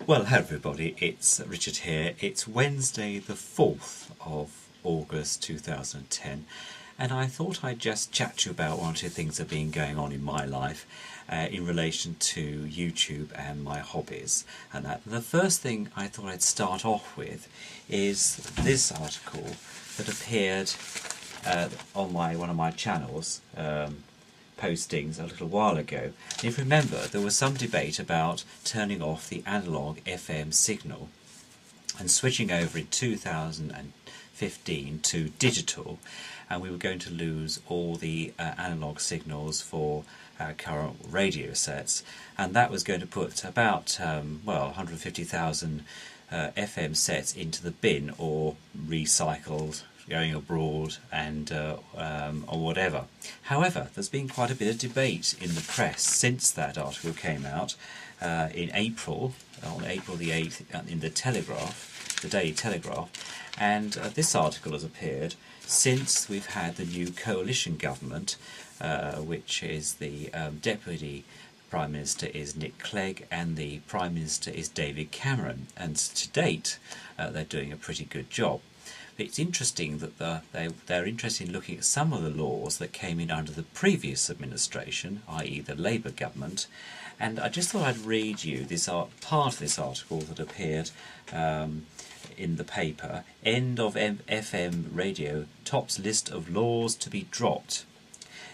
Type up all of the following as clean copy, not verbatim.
Well, hello everybody, it's Richard here. It's Wednesday the 4th of August 2010 and I thought I'd just chat to you about one or two things that have been going on in my life in relation to YouTube and my hobbies. And the first thing I thought I'd start off with is this article that appeared on one of my channels, postings a little while ago. If you remember, there was some debate about turning off the analog FM signal and switching over in 2015 to digital, and we were going to lose all the analog signals for our current radio sets, and that was going to put about 150,000 FM sets into the bin or recycled, going abroad and or whatever. However, there's been quite a bit of debate in the press since that article came out in April, on April the 8th, in the Telegraph, the Daily Telegraph, and this article has appeared since we've had the new coalition government, which is the Deputy Prime Minister is Nick Clegg and the Prime Minister is David Cameron, and to date they're doing a pretty good job. It's interesting that they're interested in looking at some of the laws that came in under the previous administration, i.e. the Labour government, and I just thought I'd read you this part of this article that appeared in the paper. End of FM radio tops list of laws to be dropped.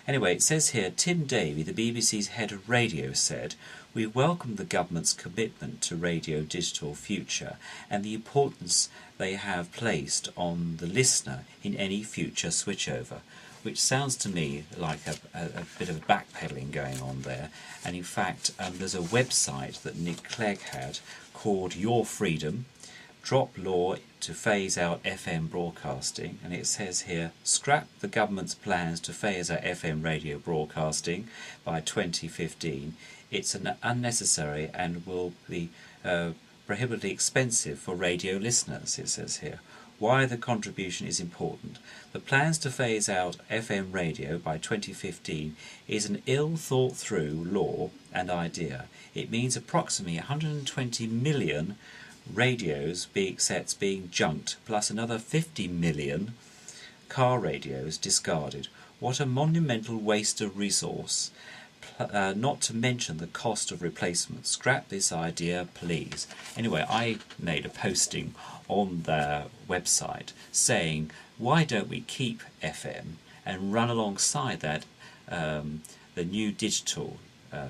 Anyway, it says here, Tim Davie, the BBC's head of radio, said, "We welcome the government's commitment to radio digital future and the importance they have placed on the listener in any future switchover," which sounds to me like a bit of backpedaling going on there. And in fact, there's a website that Nick Clegg had called Your Freedom, Drop Law to Phase Out FM Broadcasting, and it says here, scrap the government's plans to phase out FM radio broadcasting by 2015. It's unnecessary and will be prohibitively expensive for radio listeners, it says here. Why the contribution is important. The plans to phase out FM radio by 2015 is an ill-thought-through law and idea. It means approximately 120 million radios sets being junked, plus another 50 million car radios discarded. What a monumental waste of resource, not to mention the cost of replacement. Scrap this idea, please. Anyway, I made a posting on their website saying, why don't we keep FM and run alongside that the new digital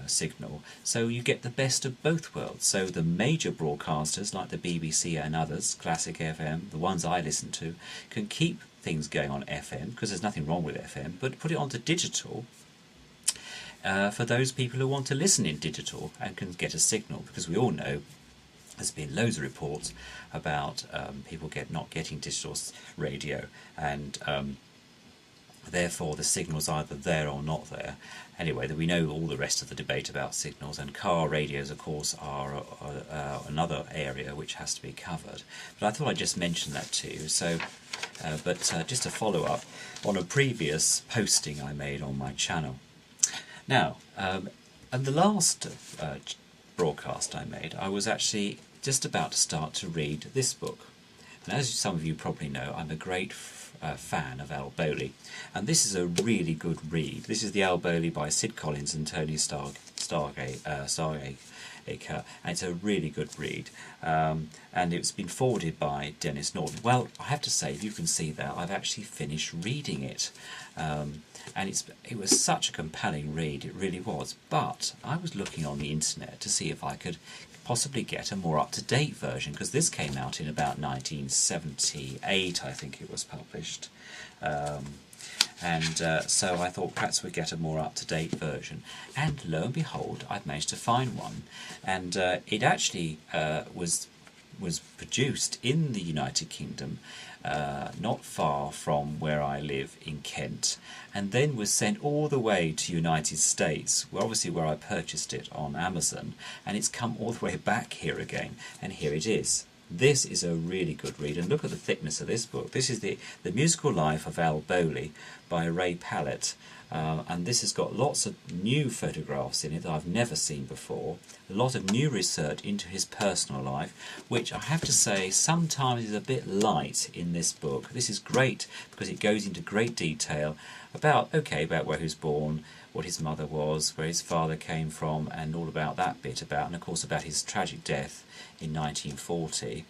signal, so you get the best of both worlds. So the major broadcasters like the BBC and others, Classic FM, the ones I listen to, can keep things going on FM because there's nothing wrong with FM, but put it onto digital for those people who want to listen in digital and can get a signal, because we all know there's been loads of reports about people not getting digital radio, and therefore the signal's either there or not there. Anyway, we know all the rest of the debate about signals, and car radios of course are another area which has to be covered. But I thought I'd just mention that to you. So, just to follow up on a previous posting I made on my channel. Now, at the last broadcast I made, I was actually just about to start to read this book. And as some of you probably know, I'm a great fan of Al Bowley, and this is a really good read. This is the Al Bowley by Sid Colins and Tony Staveacre, and it's a really good read, and it's been forwarded by Denis Norden. Well, I have to say, you can see that I've actually finished reading it, and it was such a compelling read, it really was. But I was looking on the internet to see if I could possibly get a more up-to-date version, because this came out in about 1978, I think it was published, so I thought perhaps we'd get a more up-to-date version, and lo and behold, I've managed to find one, and it actually was produced in the United Kingdom, not far from where I live in Kent, and then was sent all the way to United States, obviously where I purchased it on Amazon, and it's come all the way back here again, and here it is. This is a really good read, and look at the thickness of this book. This is the Musical Life of Al Bowley by Ray Pallett, and this has got lots of new photographs in it that I've never seen before, a lot of new research into his personal life, which I have to say sometimes is a bit light in this book. This is great because it goes into great detail about where he was born, what his mother was, where his father came from, and all about that bit and of course about his tragic death in 1940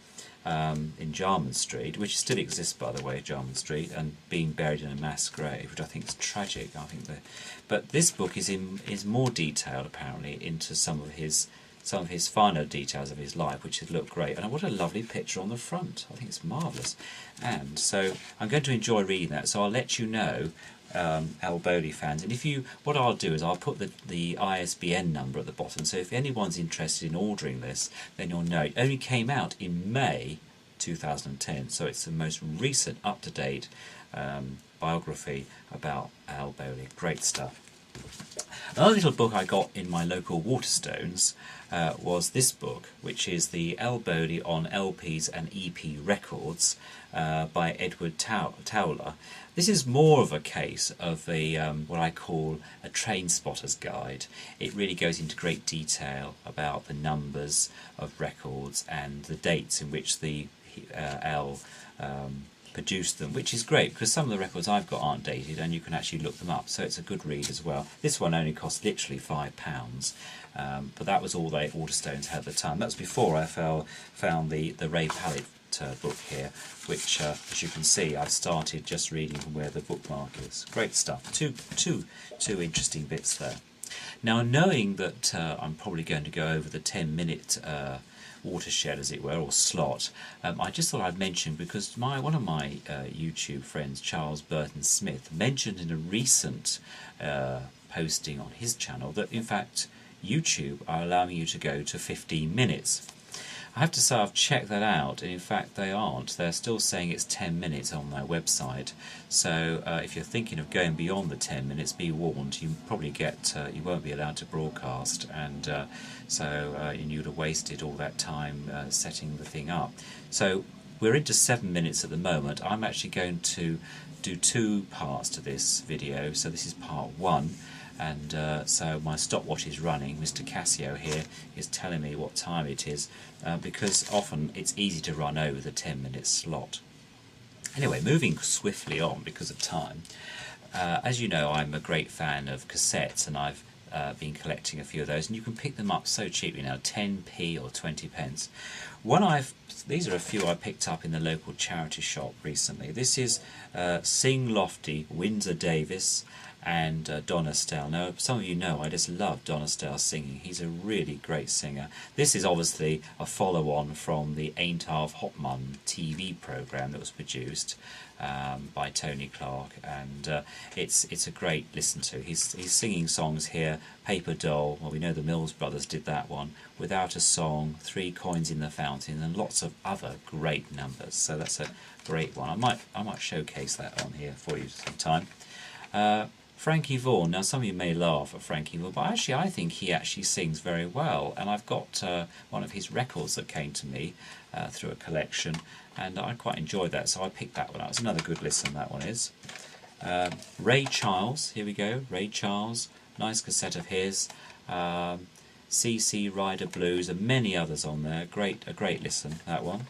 in Jarman Street, which still exists by the way, Jarman Street, and being buried in a mass grave, which I think is tragic. But this book is more detailed apparently into some of his finer details of his life, which look great. And what a lovely picture on the front! I think it's marvellous. And so I'm going to enjoy reading that. So I'll let you know, Al Bowley fans, and what I'll do is I'll put the ISBN number at the bottom, so if anyone's interested in ordering this, then you'll know. It only came out in May 2010, so it's the most recent up-to-date biography about Al Bowley. Great stuff. Another little book I got in my local Waterstones was this book, which is the Al Bowley on LPs and EP Records by Edward Towler. This is more of a case of what I call a train spotter's guide. It really goes into great detail about the numbers of records and the dates in which Al produced them, which is great because some of the records I've got aren't dated and you can actually look them up, so it's a good read as well. This one only cost literally £5, but that was all they Waterstones had at the time. That was before I found the Ray Pallett book here, which as you can see I've started just reading from where the bookmark is. Great stuff. Two interesting bits there. Now, knowing that I'm probably going to go over the 10-minute watershed, as it were, or slot, I just thought I'd mention, because one of my YouTube friends, Charles Burton Smith, mentioned in a recent posting on his channel that in fact YouTube are allowing you to go to 15 minutes. I have to say I've checked that out, and in fact they aren't. They're still saying it's 10 minutes on their website. So if you're thinking of going beyond the 10 minutes, be warned. You probably you won't be allowed to broadcast, and you'd have wasted all that time setting the thing up. So we're into 7 minutes at the moment. I'm actually going to do 2 parts to this video. So this is part 1. And so my stopwatch is running. Mr. Casio here is telling me what time it is, because often it's easy to run over the 10-minute slot. Anyway, moving swiftly on because of time. As you know, I'm a great fan of cassettes, and I've been collecting a few of those, and you can pick them up so cheaply now, 10p or 20 pence. These are a few I picked up in the local charity shop recently. This is Sing Lofty, Windsor Davis, and Don Estelle. Now, some of you know I just love Don Estelle singing. He's a really great singer. This is obviously a follow-on from the Ain't Half Hopman TV programme that was produced by Tony Clark, and it's a great listen to. He's singing songs here. Paper Doll, well, we know the Mills Brothers did that one. Without a Song, 3 Coins in the Fountain, and lots of other great numbers. So that's a great one. I might showcase that on here for you sometime. Frankie Vaughan. Now, some of you may laugh at Frankie Vaughan, but actually I think he actually sings very well, and I've got one of his records that came to me through a collection, and I quite enjoyed that, so I picked that one up. It's another good listen, that one is. Ray Charles, here we go, Ray Charles, nice cassette of his. CC Rider Blues, and many others on there. A great listen, that one.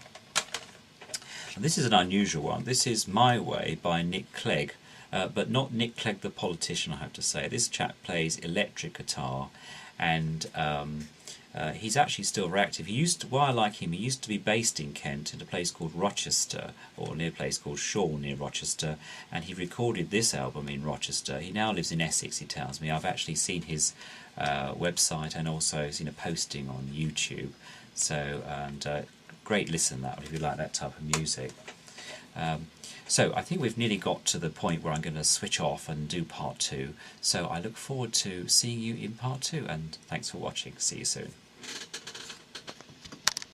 And this is an unusual one. This is My Way by Nick Clegg. But not Nick Clegg the politician, I have to say. This chap plays electric guitar, and he's actually still very active. Why I like him, he used to be based in Kent in a place called Rochester, or near a place called Shaw near Rochester, and he recorded this album in Rochester. He now lives in Essex, he tells me. I've actually seen his website and also seen a posting on YouTube. So, and great listen, that if you like that type of music. So I think we've nearly got to the point where I'm going to switch off and do part 2. So I look forward to seeing you in part 2, and thanks for watching. See you soon.